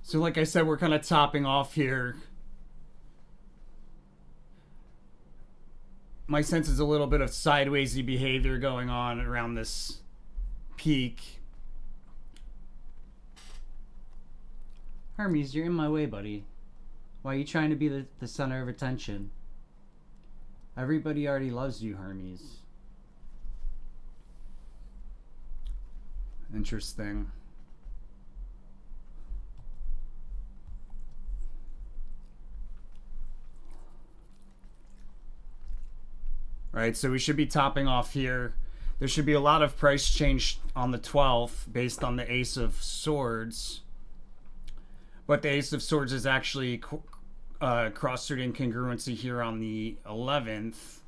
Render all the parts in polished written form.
So like I said, we're kind of topping off here. My sense is a little bit of sidewaysy behavior going on around this peak. Hermes, you're in my way, buddy. Why are you trying to be the center of attention? Everybody already loves you, Hermes. Interesting. Right, so we should be topping off here. There should be a lot of price change on the 12th based on the Ace of Swords. But the Ace of Swords is actually cross-through incongruency here on the 11th.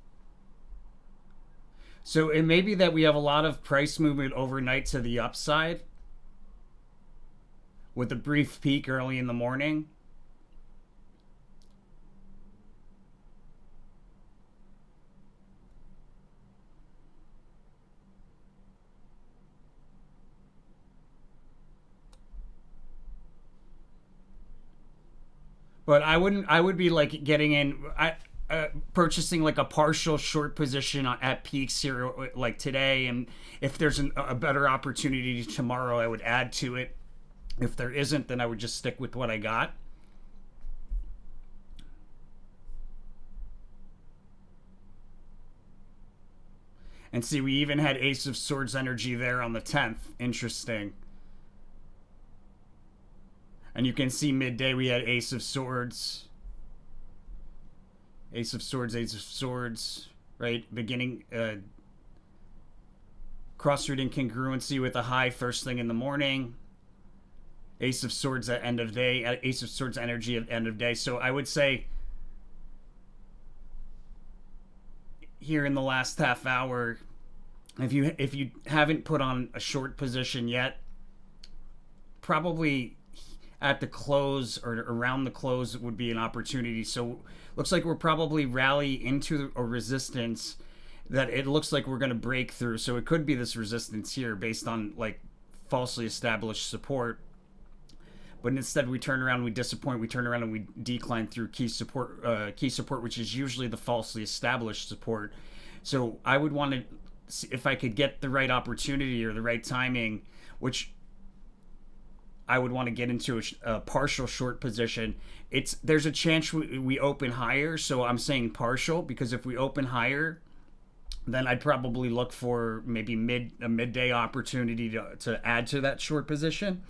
So it may be that we have a lot of price movement overnight to the upside with a brief peak early in the morning. But I would be like getting in, purchasing like a partial short position at peaks here, like today. And if there's a better opportunity tomorrow, I would add to it. If there isn't, then I would just stick with what I got. And see, we even had Ace of Swords energy there on the 10th. Interesting. And you can see midday we had Ace of Swords. Ace of Swords, Ace of Swords, right? Beginning, cross-root incongruency with a high first thing in the morning. Ace of Swords at end of day. Ace of Swords energy at end of day. So I would say here in the last half hour, if you haven't put on a short position yet, probably at the close or around the close would be an opportunity. So looks like we're probably rally into a resistance that it looks like we're going to break through. So it could be this resistance here based on like falsely established support. But instead we turn around, we disappoint, we turn around and we decline through key support, which is usually the falsely established support. So I would want to see if I could get the right opportunity or the right timing, which I would want to get into a partial short position. There's a chance we open higher, so I'm saying partial because if we open higher, then I'd probably look for maybe a midday opportunity to add to that short position.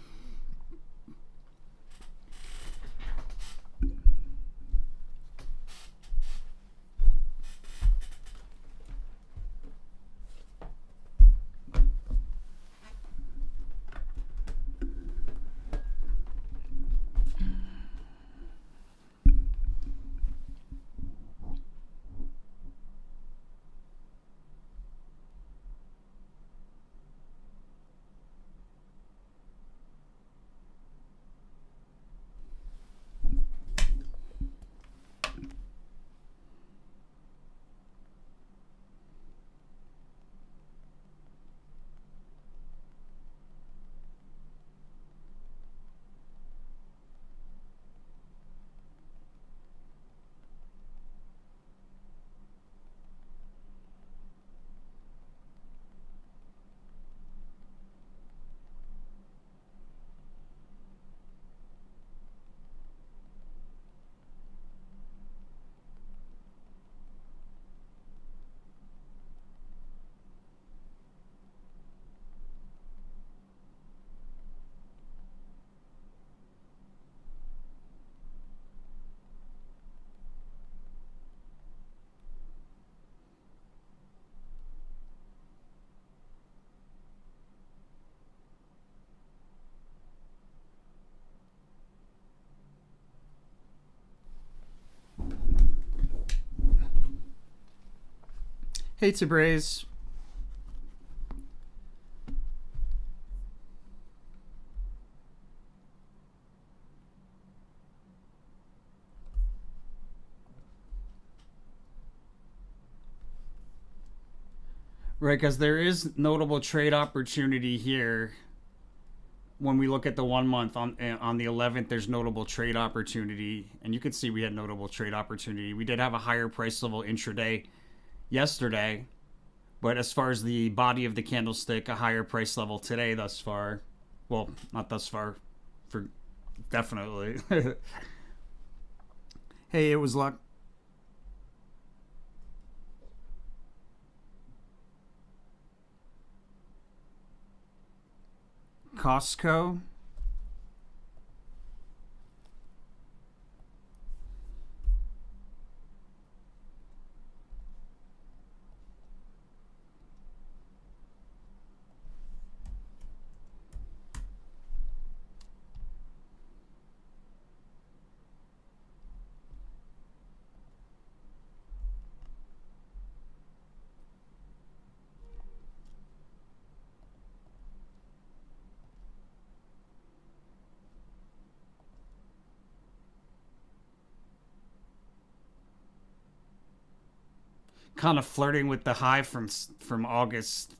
Hey, Tabraze. Right, because there is notable trade opportunity here when we look at the 1 month on the 11th, there's notable trade opportunity, and you can see we had notable trade opportunity. We did have a higher price level intraday yesterday, but as far as the body of the candlestick, a higher price level today thus far. Well, not thus far, for definitely. Hey, it was luck. Costco. Kind of flirting with the high from August.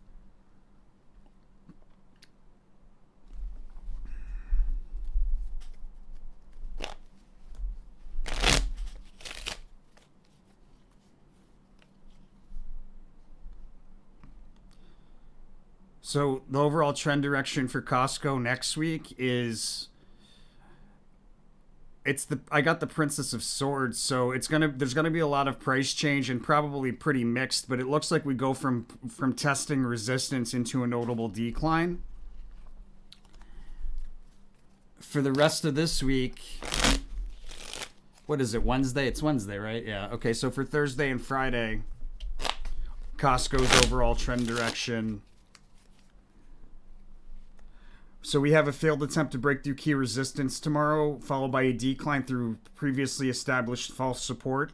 So the overall trend direction for Costco next week is it's the I got the Princess of Swords, so there's gonna be a lot of price change and probably pretty mixed, but it looks like we go from testing resistance into a notable decline. For the rest of this week, what is it? Wednesday? It's Wednesday, right? Yeah. Okay, so for Thursday and Friday, Costco's overall trend direction. So we have a failed attempt to break through key resistance tomorrow, followed by a decline through previously established false support.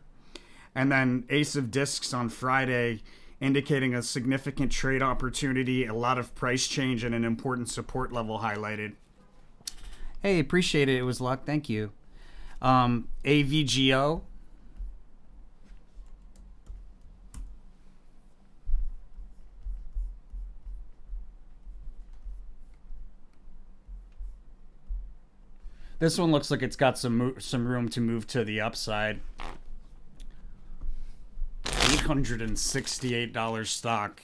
And then Ace of Discs on Friday, indicating a significant trade opportunity, a lot of price change, and an important support level highlighted. Hey, appreciate it. It was luck. Thank you. AVGO. This one looks like it's got some room to move to the upside. $868 stock.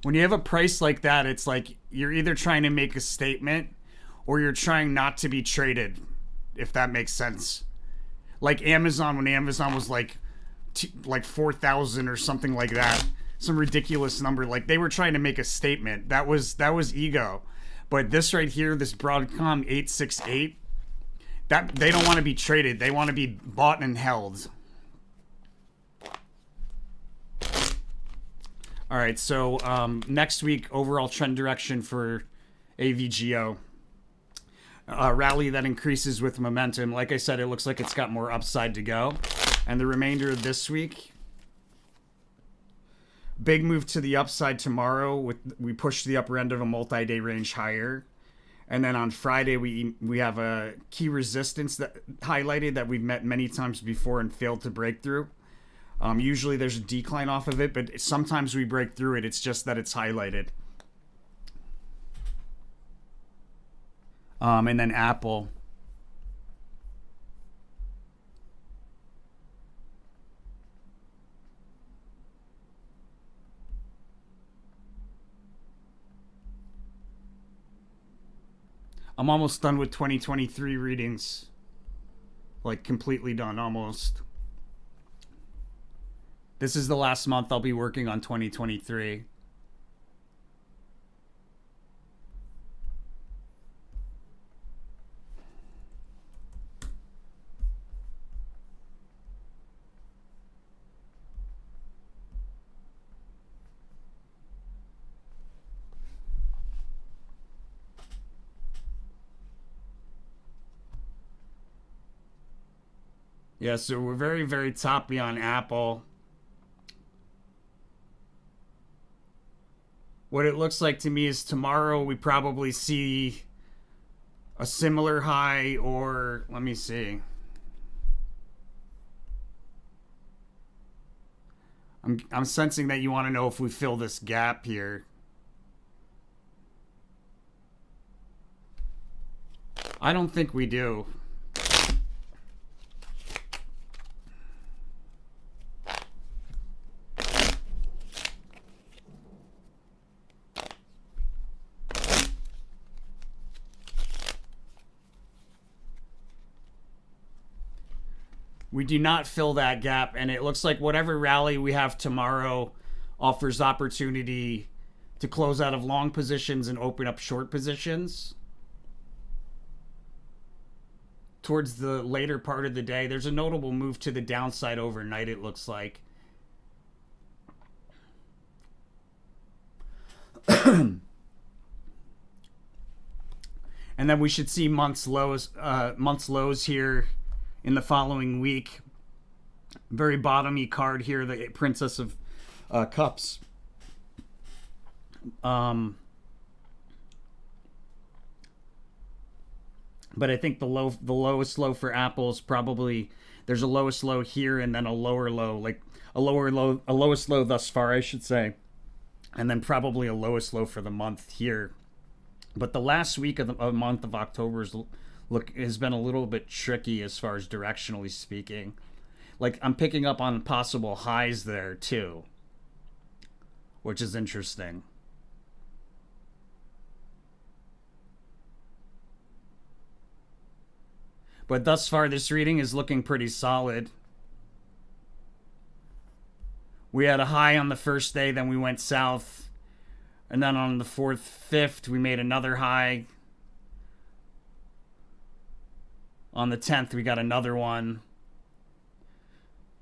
When you have a price like that, it's like you're either trying to make a statement or you're trying not to be traded, if that makes sense. Like Amazon, when Amazon was like 4,000 or something like that, some ridiculous number, like they were trying to make a statement. That was ego. But this right here, this Broadcom 868, that they don't want to be traded. They want to be bought and held. All right, so next week, overall trend direction for AVGO. Rally that increases with momentum. Like I said, it looks like it's got more upside to go. And the remainder of this week, big move to the upside tomorrow. We push the upper end of a multi-day range higher. And then on Friday, we have a key resistance that highlighted that we've met many times before and failed to break through. Usually there's a decline off of it, but sometimes we break through it. It's just that it's highlighted. And then Apple. I'm almost done with 2023 readings. Like completely done, almost. This is the last month I'll be working on 2023. Yeah, so we're very, very toppy on Apple. What it looks like to me is tomorrow we probably see a similar high, or let me see. I'm sensing that you want to know if we fill this gap here. I don't think we do. We do not fill that gap, and it looks like whatever rally we have tomorrow offers opportunity to close out of long positions and open up short positions. Towards the later part of the day, there's a notable move to the downside overnight, it looks like. And then we should see months lows here in the following week. Very bottomy card here, the Princess of Cups. But I think the lowest low for Apple is probably, there's a lowest low here and then a lower low, like a lowest low thus far, I should say, and then probably a lowest low for the month here. But the last week of the month of October has been a little bit tricky as far as directionally speaking. Like, I'm picking up on possible highs there too, which is interesting. But thus far, this reading is looking pretty solid. We had a high on the first day, then we went south. And then on the 4th, 5th, we made another high. On the 10th, we got another one.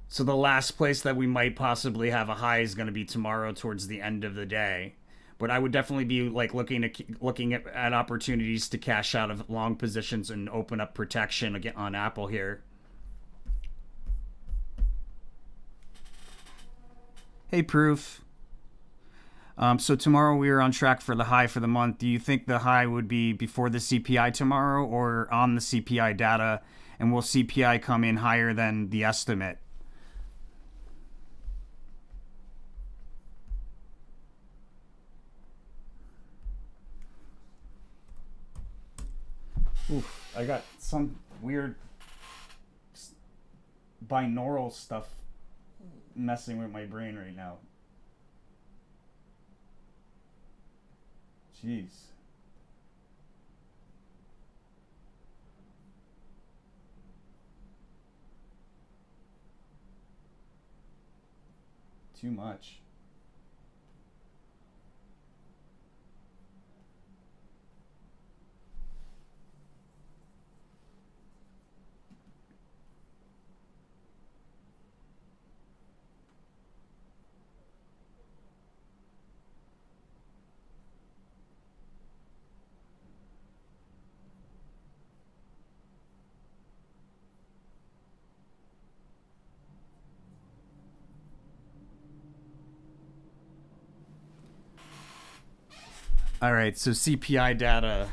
So the last place that we might possibly have a high is going to be tomorrow towards the end of the day. But I would definitely be like looking at opportunities to cash out of long positions and open up protection again on Apple here. Hey, Proof. So tomorrow we are on track for the high for the month. Do you think the high would be before the CPI tomorrow or on the CPI data? And will CPI come in higher than the estimate? Oof, I got some weird binaural stuff messing with my brain right now. Jeez. Too much. All right, so CPI data.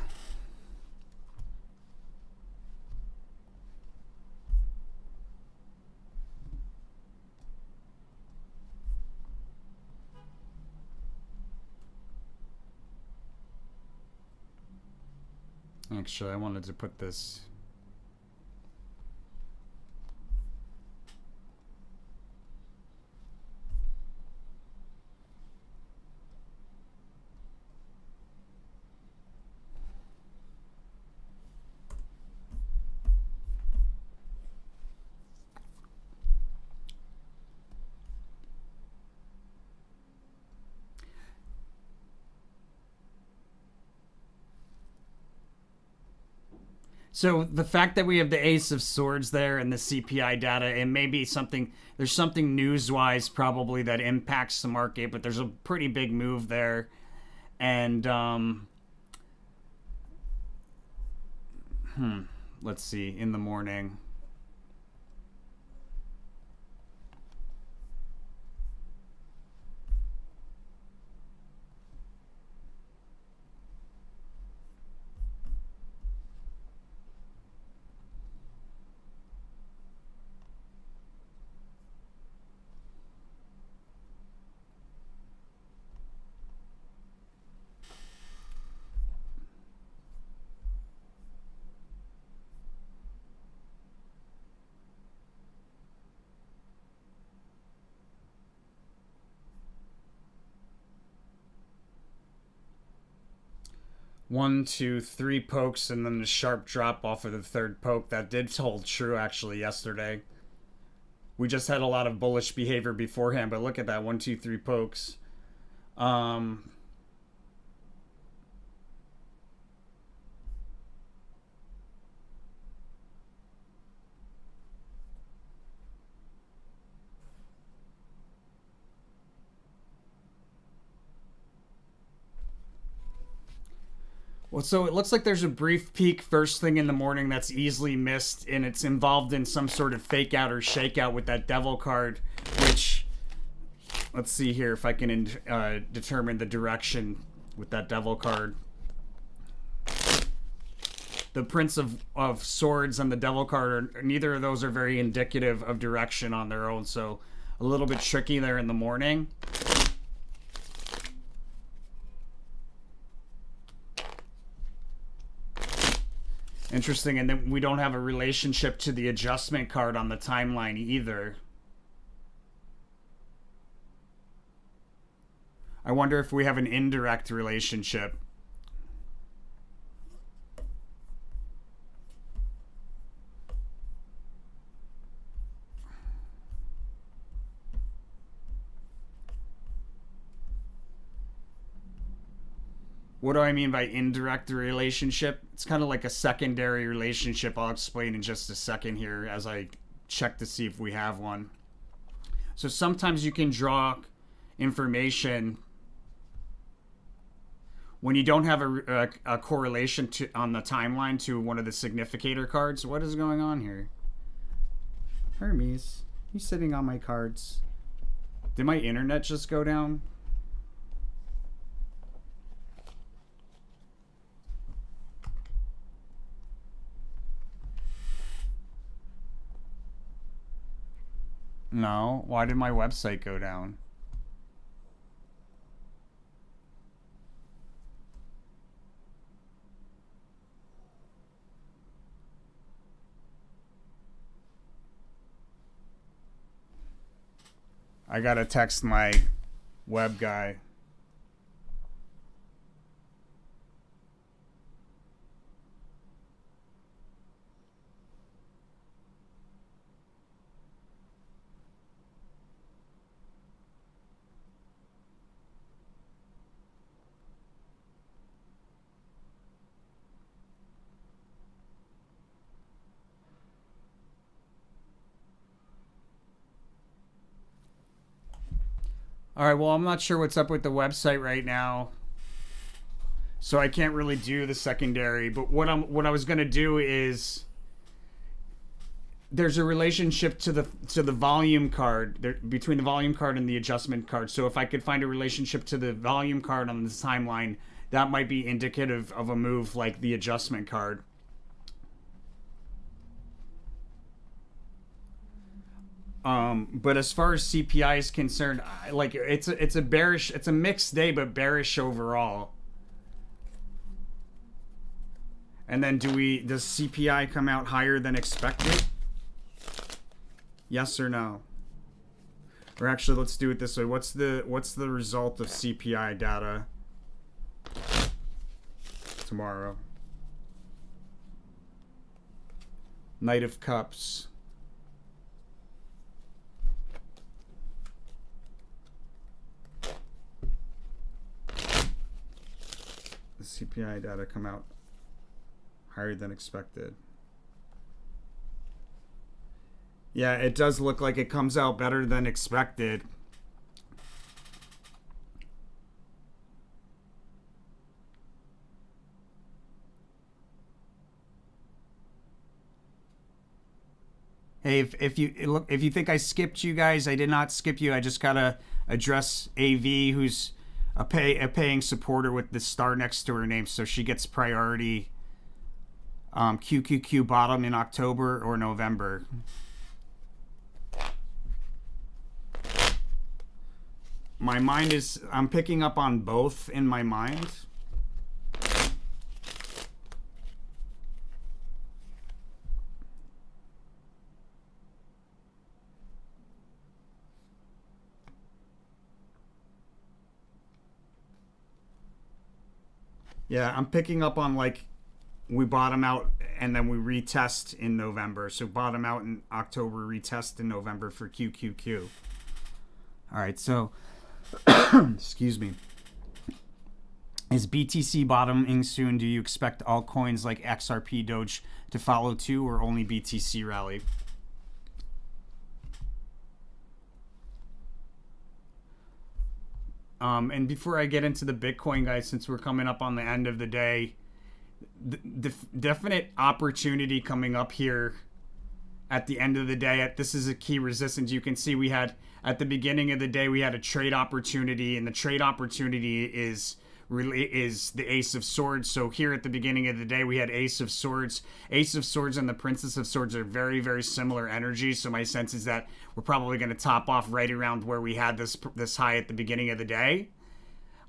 Actually, I wanted to put this. So the fact that we have the Ace of Swords there and the CPI data, it may be something, there's something news-wise probably that impacts the market, but there's a pretty big move there. And, let's see, in the morning. One, two, three pokes, and then the sharp drop off of the third poke. That did hold true actually yesterday. We just had a lot of bullish behavior beforehand, but look at that. One, two, three pokes. Um, Well, so it looks like there's a brief peak first thing in the morning that's easily missed, and it's involved in some sort of fake out or shakeout with that devil card, which, let's see here if I can determine the direction with that devil card. The Prince of Swords and the devil card, neither of those are very indicative of direction on their own, so a little bit tricky there in the morning. Interesting, and then we don't have a relationship to the adjustment card on the timeline either. I wonder if we have an indirect relationship. What do I mean by indirect relationship? It's kind of like a secondary relationship. I'll explain in just a second here as I check to see if we have one. So sometimes you can draw information when you don't have a correlation on the timeline to one of the significator cards. What is going on here? Hermes, you sitting on my cards. Did my internet just go down? No. Why did my website go down? I gotta text my web guy. All right, well, I'm not sure what's up with the website right now, so I can't really do the secondary. But what I was gonna do is there's a relationship to the volume card between the volume card and the adjustment card. So if I could find a relationship to the volume card on the timeline, that might be indicative of a move like the adjustment card. But as far as CPI is concerned, like it's a bearish, it's a mixed day, but bearish overall. And then does CPI come out higher than expected? Yes or no? Or actually, let's do it this way. What's the result of CPI data tomorrow? Knight of Cups. The CPI data come out higher than expected. Yeah, it does look like it comes out better than expected. Hey, if you think I skipped you guys, I did not skip you. I just gotta address AV, who's a paying supporter with the star next to her name, so she gets priority. QQQ bottom in October or November. My mind is, I'm picking up on both in my mind. Yeah, I'm picking up on like we bottom out and then we retest in November. So bottom out in October, retest in November for QQQ. All right, so excuse me. Is BTC bottoming soon? Do you expect altcoins like XRP, Doge to follow too, or only BTC rally? And before I get into the Bitcoin, guys, since we're coming up on the end of the day, the definite opportunity coming up here at the end of the day. This is a key resistance. You can see we had at the beginning of the day, we had a trade opportunity, and the trade opportunity is the Ace of Swords. So here at the beginning of the day, we had Ace of Swords. Ace of Swords and the Princess of Swords are very, very similar energies. So my sense is that we're probably going to top off right around where we had this high at the beginning of the day.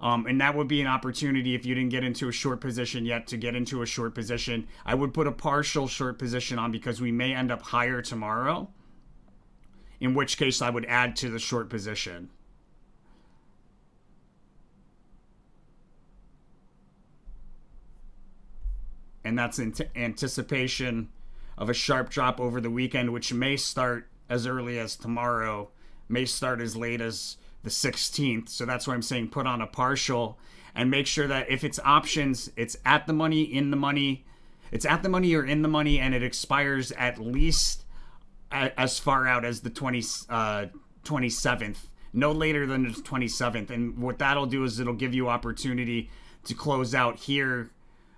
And that would be an opportunity if you didn't get into a short position yet to get into a short position. I would put a partial short position on because we may end up higher tomorrow, in which case I would add to the short position. And that's in anticipation of a sharp drop over the weekend, which may start as early as tomorrow, may start as late as the 16th. So that's why I'm saying put on a partial and make sure that if it's options, it's at the money, in the money. It's at the money or in the money, and it expires at least as far out as the 27th, no later than the 27th. And what that'll do is it'll give you opportunity to close out here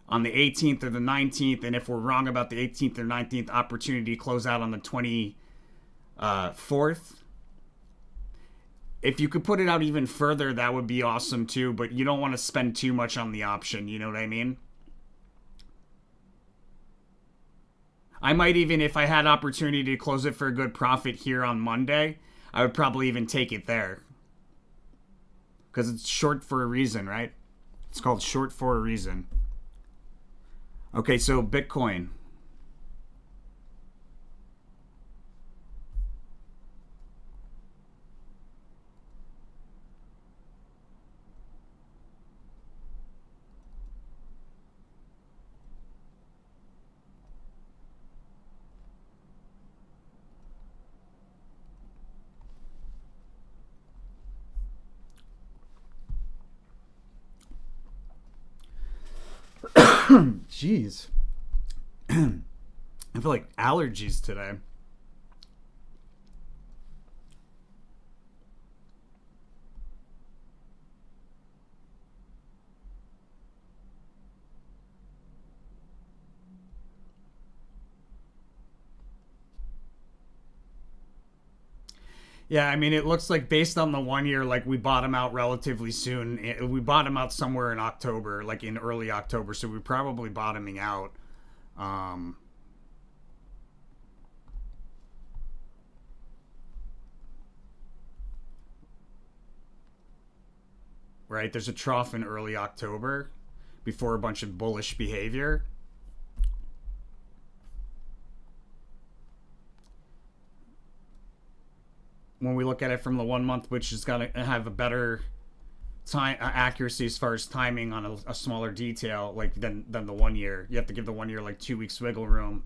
on the 18th or the 19th. And if we're wrong about the 18th or 19th, opportunity to close out on the 24th. If you could put it out even further, that would be awesome too, but you don't want to spend too much on the option, you know what I mean? I might even, if I had opportunity to close it for a good profit here on Monday, I would probably even take it there. Because it's short for a reason, right? It's called short for a reason. Okay, so Bitcoin. Jeez. I feel like allergies today. Yeah, I mean, it looks like based on the 1 year, like we bottom out relatively soon. We bottom out somewhere in October, like in early October. So we're probably bottoming out. Right? There's a trough in early October before a bunch of bullish behavior. When we look at it from the 1 month, which is going to have a better time accuracy as far as timing on a smaller detail, like than the 1 year. You have to give the 1 year like 2 weeks wiggle room.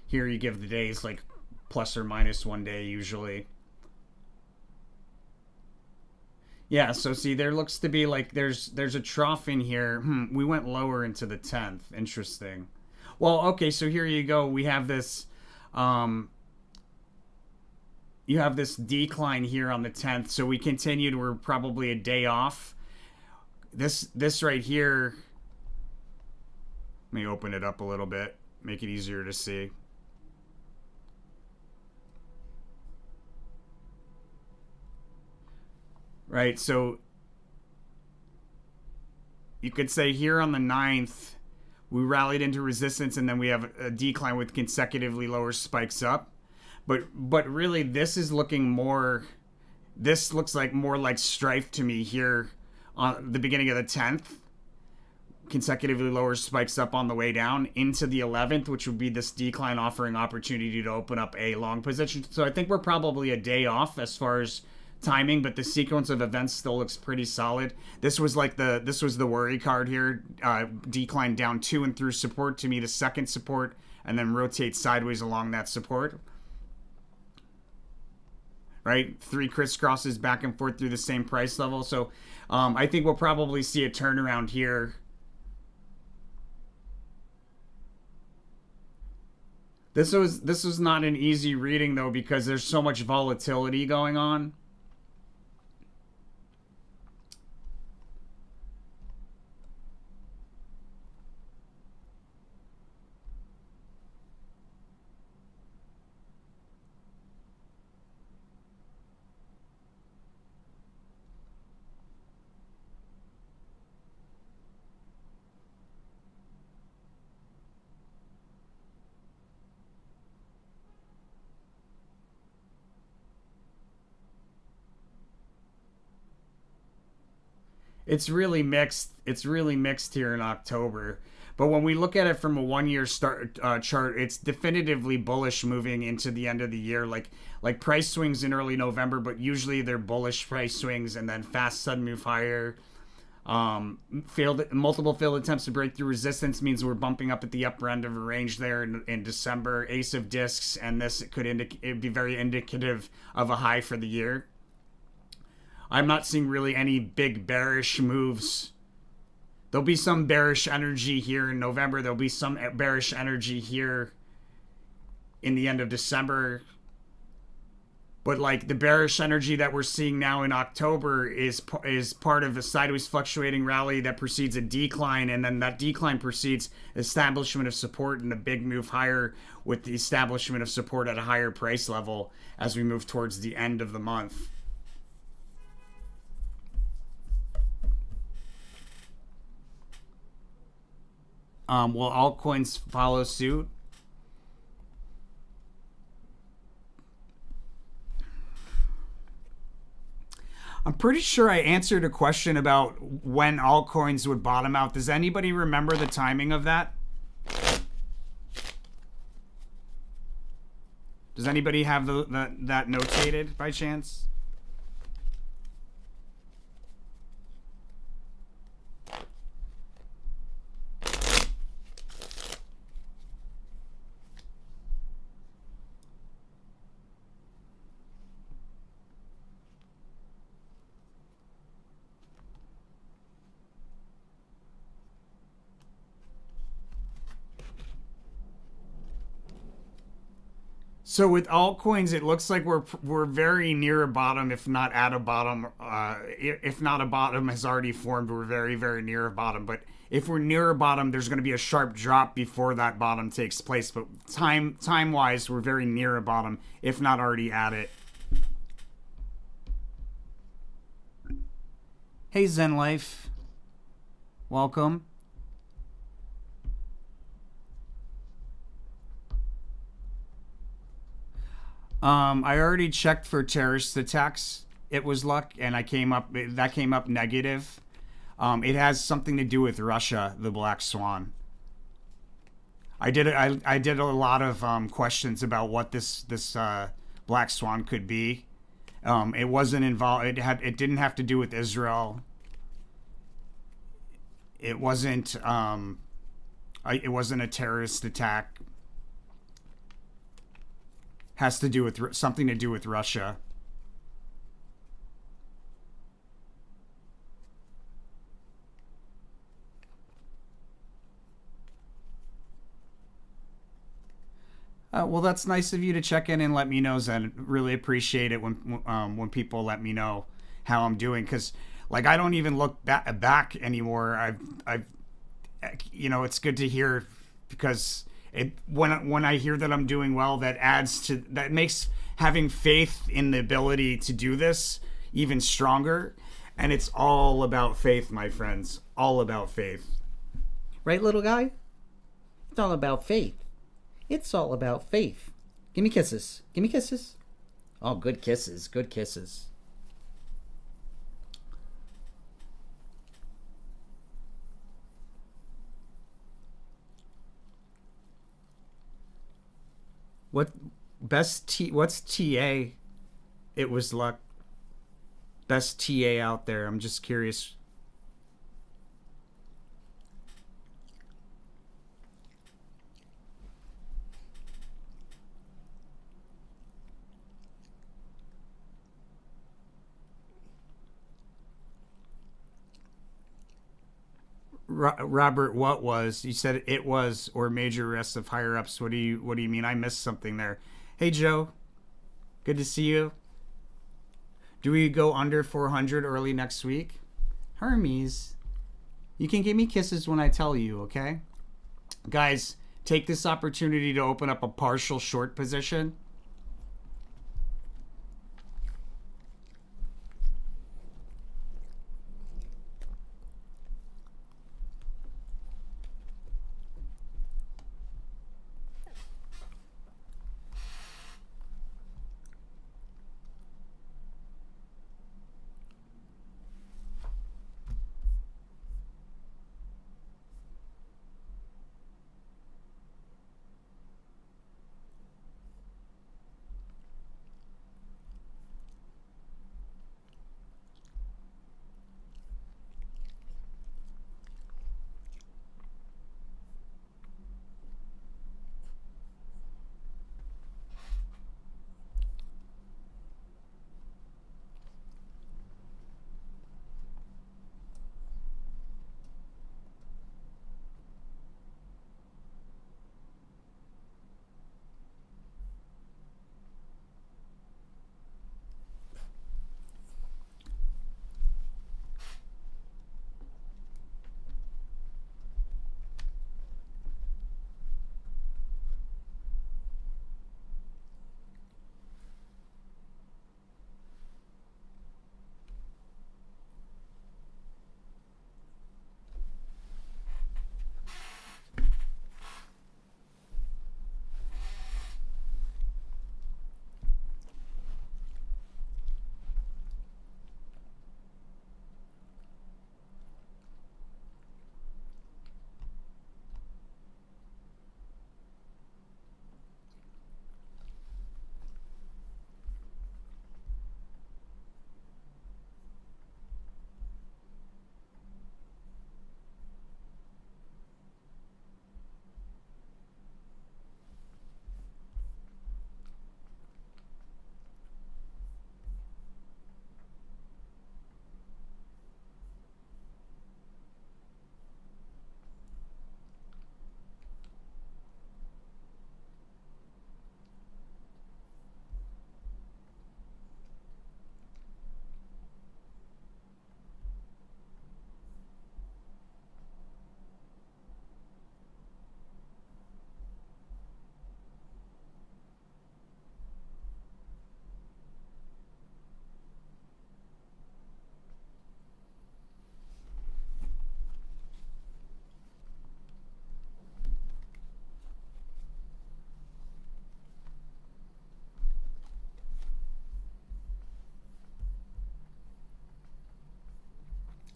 Here you give the days like plus or minus 1 day usually. Yeah, so see, there looks to be like there's a trough in here. We went lower into the 10th. Interesting. Well, okay, so here you go. We have this you have this decline here on the 10th. So we continued. We're probably a day off. This right here, let me open it up a little bit, make it easier to see. Right, so you could say here on the 9th, we rallied into resistance, and then we have a decline with consecutively lower spikes up. But really, this is looking more. This looks like more like strife to me here on the beginning of the 10th. Consecutively lower spikes up on the way down into the 11th, which would be this decline offering opportunity to open up a long position. So I think we're probably a day off as far as timing, but the sequence of events still looks pretty solid. This was the worry card here. Decline down to and through support to meet a second support, and then rotate sideways along that support. Right, 3 crisscrosses back and forth through the same price level. So I think we'll probably see a turnaround here. This was not an easy reading though, because there's so much volatility going on. It's really mixed. It's really mixed here in October. But when we look at it from a 1 year start chart, it's definitively bullish moving into the end of the year. Like price swings in early November, but usually they're bullish price swings and then fast sudden move higher. Multiple failed attempts to break through resistance means we're bumping up at the upper end of a range there in December. Ace of discs, and this could it'd be very indicative of a high for the year. I'm not seeing really any big bearish moves. There'll be some bearish energy here in November. There'll be some bearish energy here in the end of December. But like the bearish energy that we're seeing now in October is part of a sideways fluctuating rally that precedes a decline, and then that decline precedes establishment of support and a big move higher with the establishment of support at a higher price level as we move towards the end of the month. Will altcoins follow suit? I'm pretty sure I answered a question about when altcoins would bottom out. Does anybody remember the timing of that? Does anybody have that notated by chance? So with altcoins, it looks like we're very near a bottom, if not at a bottom. If not a bottom has already formed, we're very, very near a bottom. But if we're near a bottom, there's going to be a sharp drop before that bottom takes place. But time wise, we're very near a bottom, if not already at it. Hey Zen Life, welcome. I already checked for terrorist attacks. It was luck, and that came up negative. It has something to do with Russia, the Black Swan. I did a lot of questions about what this Black Swan could be. It wasn't involved. It didn't have to do with Israel. It wasn't. It wasn't a terrorist attack. Has to do with something to do with Russia. Well, that's nice of you to check in and let me know, Zen. Really appreciate it when people let me know how I'm doing, because like I don't even look back anymore. I've it's good to hear, because when I hear that I'm doing well, that makes having faith in the ability to do this even stronger. And it's all about faith, my friends. All about faith. Right, little guy? It's all about faith. It's all about faith. Give me kisses. Give me kisses. Oh, good kisses. Good kisses. What's TA? It was luck. best TA out there. I'm just curious. Robert, what was? You said it was or major arrests of higher ups. What do you mean? I missed something there. Hey Joe, good to see you. Do we go under 400 early next week? Hermes, you can give me kisses when I tell you, okay? Guys, take this opportunity to open up a partial short position.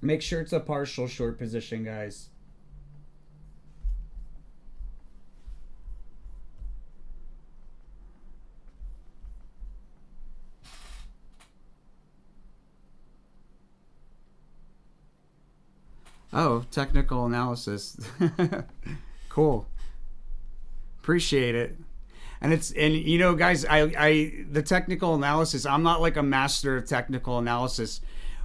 Make sure it's a partial short position, guys. Oh, technical analysis. Cool. Appreciate it. And you know, guys, I the technical analysis, I'm not like a master of technical analysis.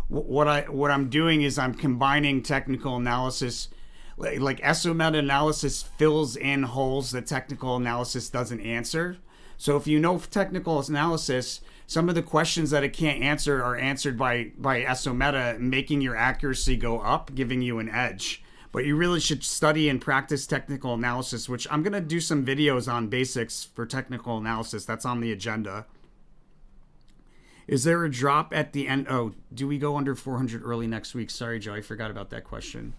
What I'm doing is I'm combining technical analysis, like SO meta analysis fills in holes that technical analysis doesn't answer. So if you know technical analysis, some of the questions that it can't answer are answered by SO meta, making your accuracy go up, giving you an edge. But you really should study and practice technical analysis, which I'm going to do some videos on basics for technical analysis. That's on the agenda. Is there a drop at the end? Oh, do we go under 400 early next week? Sorry, Joe, I forgot about that question.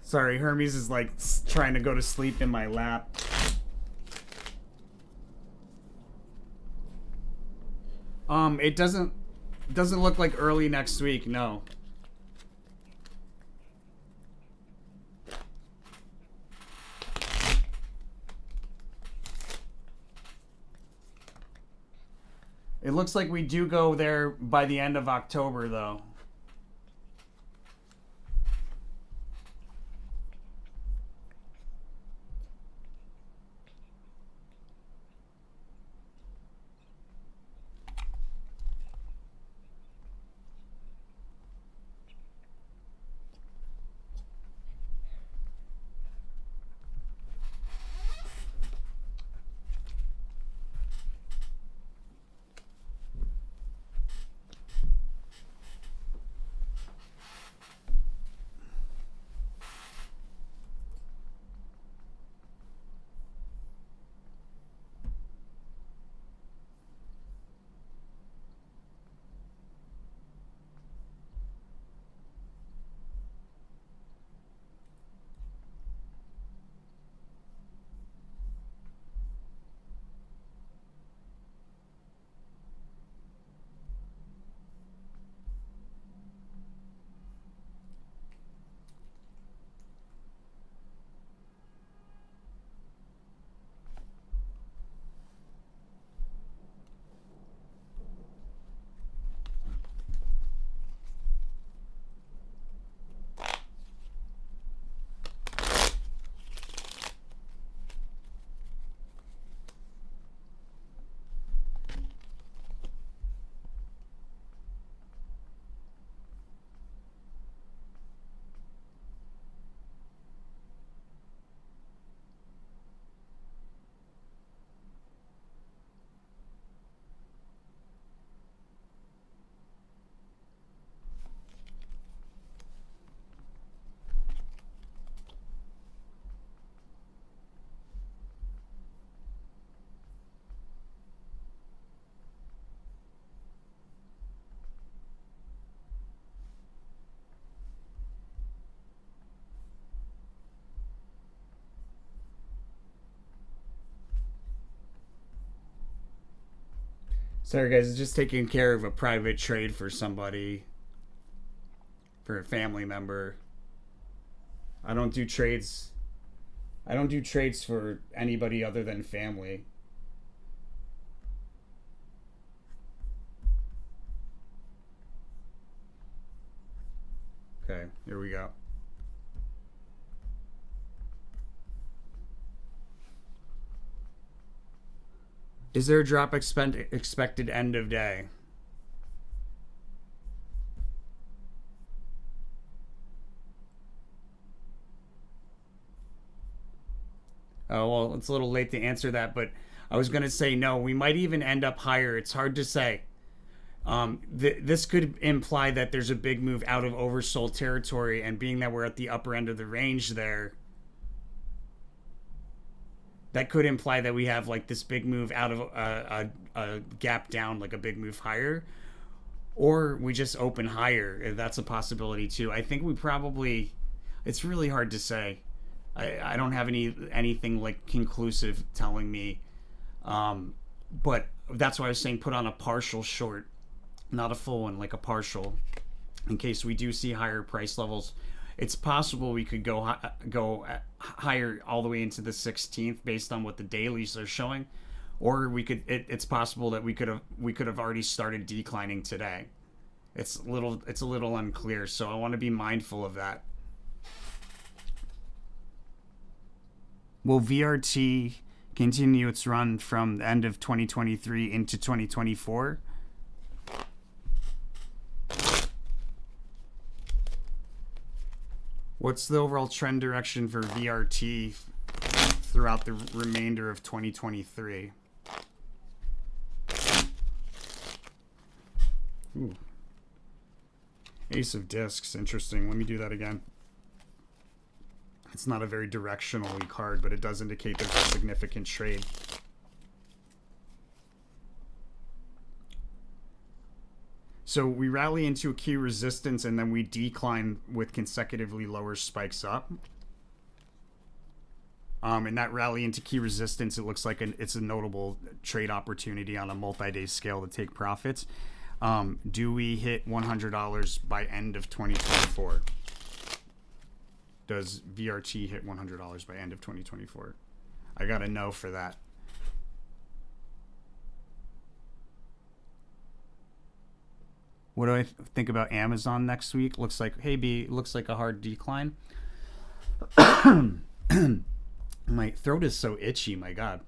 Sorry, Hermes is like trying to go to sleep in my lap. It doesn't look like early next week, no. It looks like we do go there by the end of October, though. Sorry, guys, it's just taking care of a private trade for somebody, for a family member. I don't do trades. I don't do trades for anybody other than family. Okay, here we go. Is there a drop expected end of day? Oh, well, it's a little late to answer that, but I was going to say no. We might even end up higher. It's hard to say. This could imply that there's a big move out of oversold territory, and being that we're at the upper end of the range there, that could imply that we have like this big move out of a gap down, like a big move higher, or we just open higher. That's a possibility too. I think we probably, it's really hard to say. I don't have anything like conclusive telling me, but that's why I was saying put on a partial short, not a full one, like a partial, in case we do see higher price levels. It's possible we could go higher all the way into the 16th based on what the dailies are showing, or we could. It's possible that we could have already started declining today. It's a little unclear, so I want to be mindful of that. Will VRT continue its run from the end of 2023 into 2024? What's the overall trend direction for VRT throughout the remainder of 2023? Ooh. Ace of Discs, interesting. Let me do that again. It's not a very directionally card, but it does indicate there's a significant trade. So we rally into a key resistance and then we decline with consecutively lower spikes up. And that rally into key resistance, it looks like it's a notable trade opportunity on a multi-day scale to take profits. Do we hit $100 by end of 2024? Does VRT hit $100 by end of 2024? I got a no for that. What do I think about Amazon next week? Looks like, hey B, looks like a hard decline. My throat is so itchy, my God.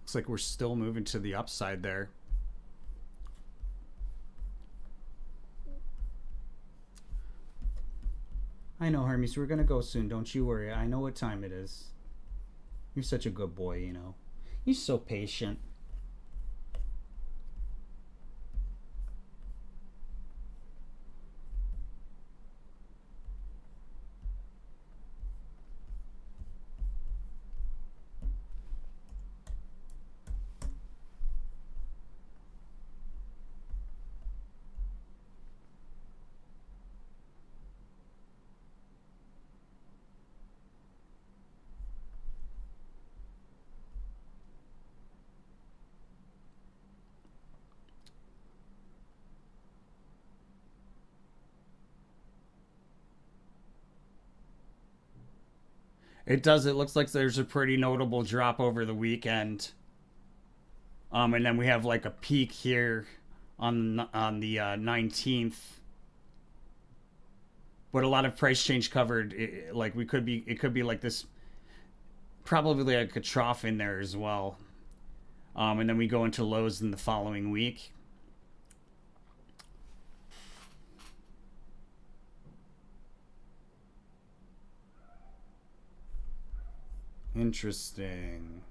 Looks like we're still moving to the upside there. I know, Hermes, we're gonna go soon. Don't you worry. I know what time it is. You're such a good boy, you know. You're so patient. It does. It looks like there's a pretty notable drop over the weekend. And then we have like a peak here on the 19th. But a lot of price change covered. Like it could be like this, probably like a trough in there as well. And then we go into lows in the following week. Interesting.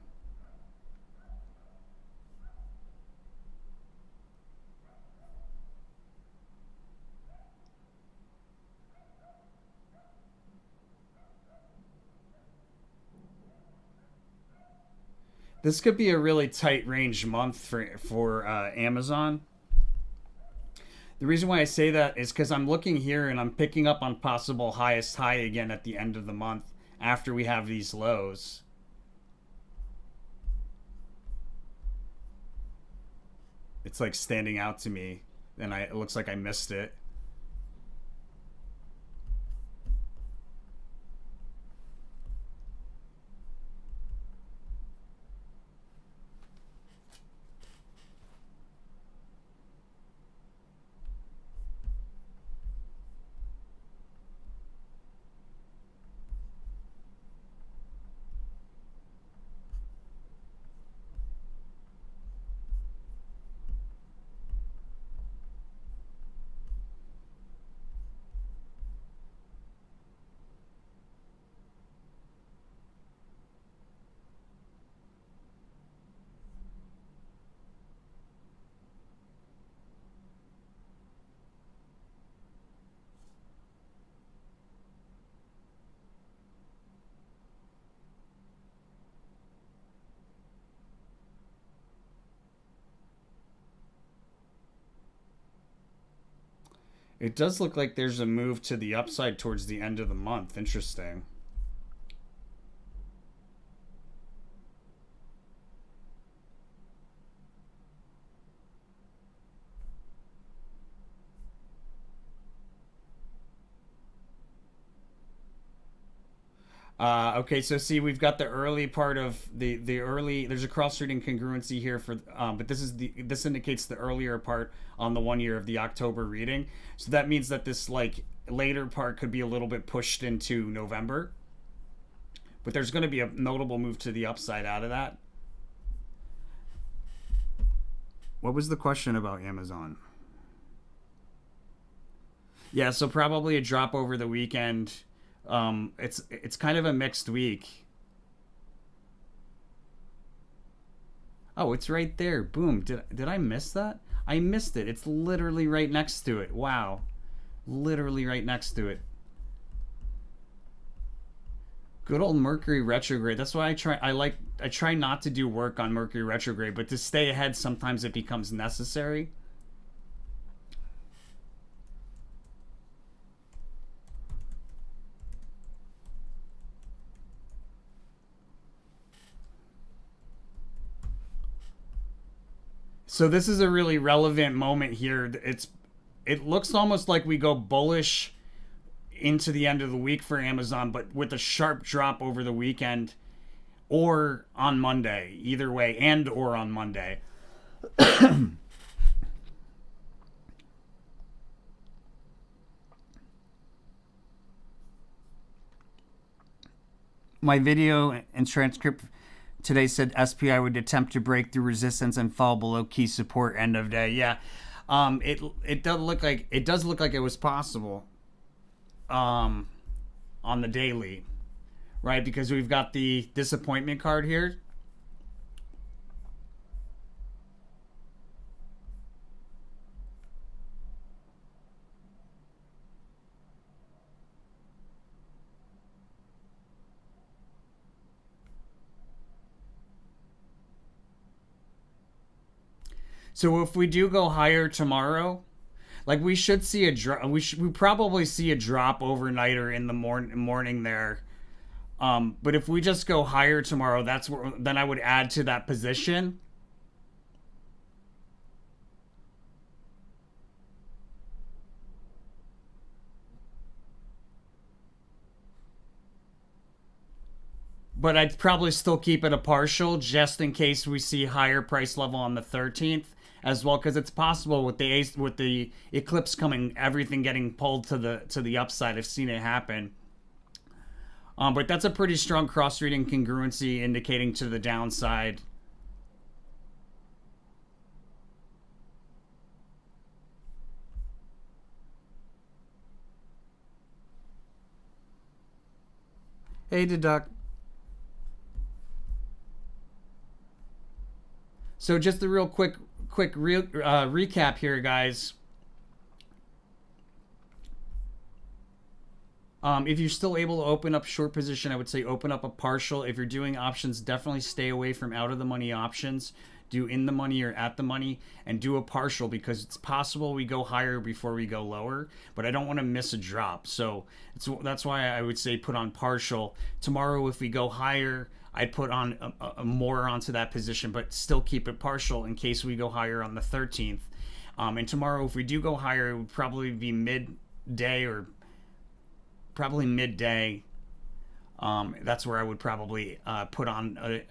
This could be a really tight range month for Amazon. The reason why I say that is because I'm looking here and I'm picking up on possible highest high again at the end of the month after we have these lows. It's like standing out to me, and it looks like I missed it. It does look like there's a move to the upside towards the end of the month. Interesting. Okay, so see, we've got the early part of the early. There's a cross-street incongruency here for, but this indicates the earlier part on the 1 year of the October reading. So that means that this like later part could be a little bit pushed into November. But there's going to be a notable move to the upside out of that. What was the question about Amazon? Yeah, so probably a drop over the weekend. It's kind of a mixed week. Oh, it's right there. Boom. Did I miss that? I missed it. It's literally right next to it. Wow. Literally right next to it. Good old Mercury retrograde. That's why I try not to do work on Mercury retrograde, but to stay ahead sometimes it becomes necessary. So this is a really relevant moment here. It looks almost like we go bullish into the end of the week for Amazon, but with a sharp drop over the weekend or on Monday. Either way, and or on Monday. My video and transcript today said SPI would attempt to break through resistance and fall below key support end of day. Yeah, it does look like it was possible um, on the daily, right? Because we've got the disappointment card here. So if we do go higher tomorrow, like we should see a drop. We probably see a drop overnight or in the morning there. But if we just go higher tomorrow, that's where then I would add to that position. But I'd probably still keep it a partial just in case we see higher price level on the 13th as well, because it's possible with the eclipse coming, everything getting pulled to the upside. I've seen it happen. But that's a pretty strong cross reading congruency indicating to the downside. Hey, deduct. So just a real quick recap here, guys. If you're still able to open up short position, I would say open up a partial. If you're doing options, definitely stay away from out of the money options. Do in the money or at the money, and do a partial because it's possible we go higher before we go lower. But I don't want to miss a drop, so that's why I would say put on partial. Tomorrow, if we go higher, I'd put on a more onto that position, but still keep it partial in case we go higher on the 13th. And tomorrow, if we do go higher, it would probably be midday or probably midday. That's where I would probably put on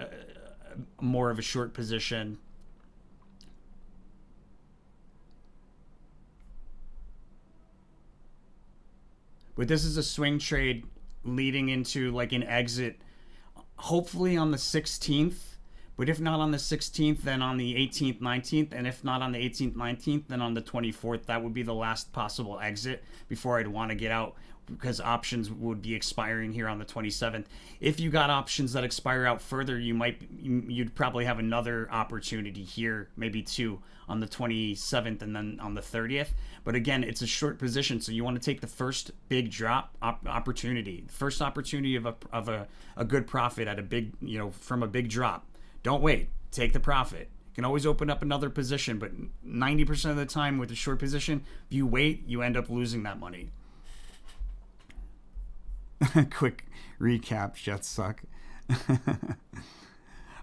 more of a short position. But this is a swing trade leading into like an exit, hopefully on the 16th. But if not on the 16th, then on the 18th, 19th. And if not on the 18th, 19th, then on the 24th. That would be the last possible exit before I'd want to get out, because options would be expiring here on the 27th. If you got options that expire out further, you'd probably have another opportunity here, maybe two on the 27th and then on the 30th. But again, it's a short position, so you want to take the first big drop opportunity, first opportunity of a good profit at a big, from a big drop. Don't wait. Take the profit. You can always open up another position, but 90% of the time with a short position, if you wait, you end up losing that money. Quick recap, Jets suck.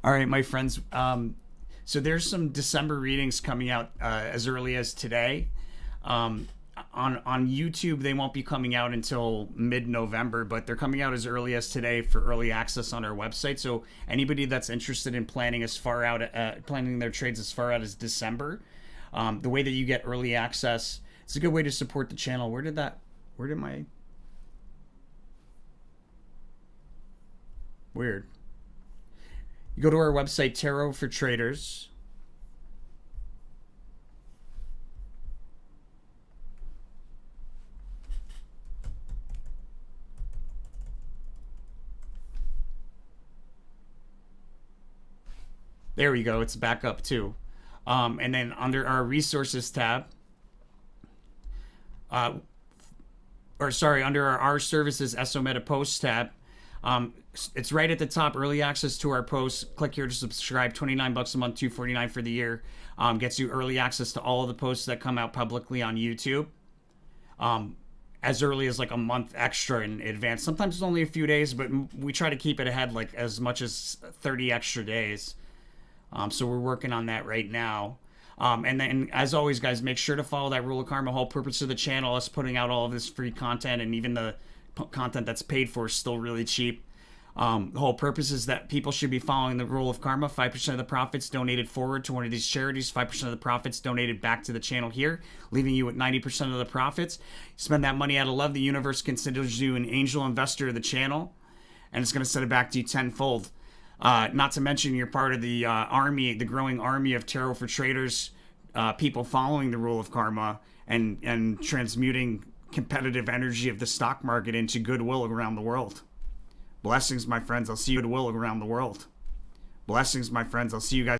All right, my friends. So there's some December readings coming out as early as today. On YouTube, they won't be coming out until mid-November, but they're coming out as early as today for early access on our website. So anybody that's interested in planning planning their trades as far out as December, the way that you get early access, it's a good way to support the channel. Where did my weird. You go to our website, Tarot for Traders. There we go. It's back up too. And then under our resources tab, under our services SO Meta Posts tab, it's right at the top. Early access to our posts. Click here to subscribe. $29 a month, $249 for the year. Gets you early access to all of the posts that come out publicly on YouTube. As early as like a month extra in advance. Sometimes it's only a few days, but we try to keep it ahead like as much as 30 extra days. So we're working on that right now. And then, as always, guys, make sure to follow that rule of karma. Whole purpose of the channel, us putting out all of this free content, and even the content that's paid for is still really cheap. The whole purpose is that people should be following the rule of karma. 5% of the profits donated forward to one of these charities. 5% of the profits donated back to the channel here, leaving you with 90% of the profits. Spend that money out of love. The universe considers you an angel investor of the channel, and it's going to send it back to you tenfold. Not to mention you're part of the army, the growing army of Tarot for Traders, people following the rule of karma and transmuting competitive energy of the stock market into goodwill around the world. Blessings, my friends. I'll see you goodwill around the world. Blessings, my friends. I'll see you guys.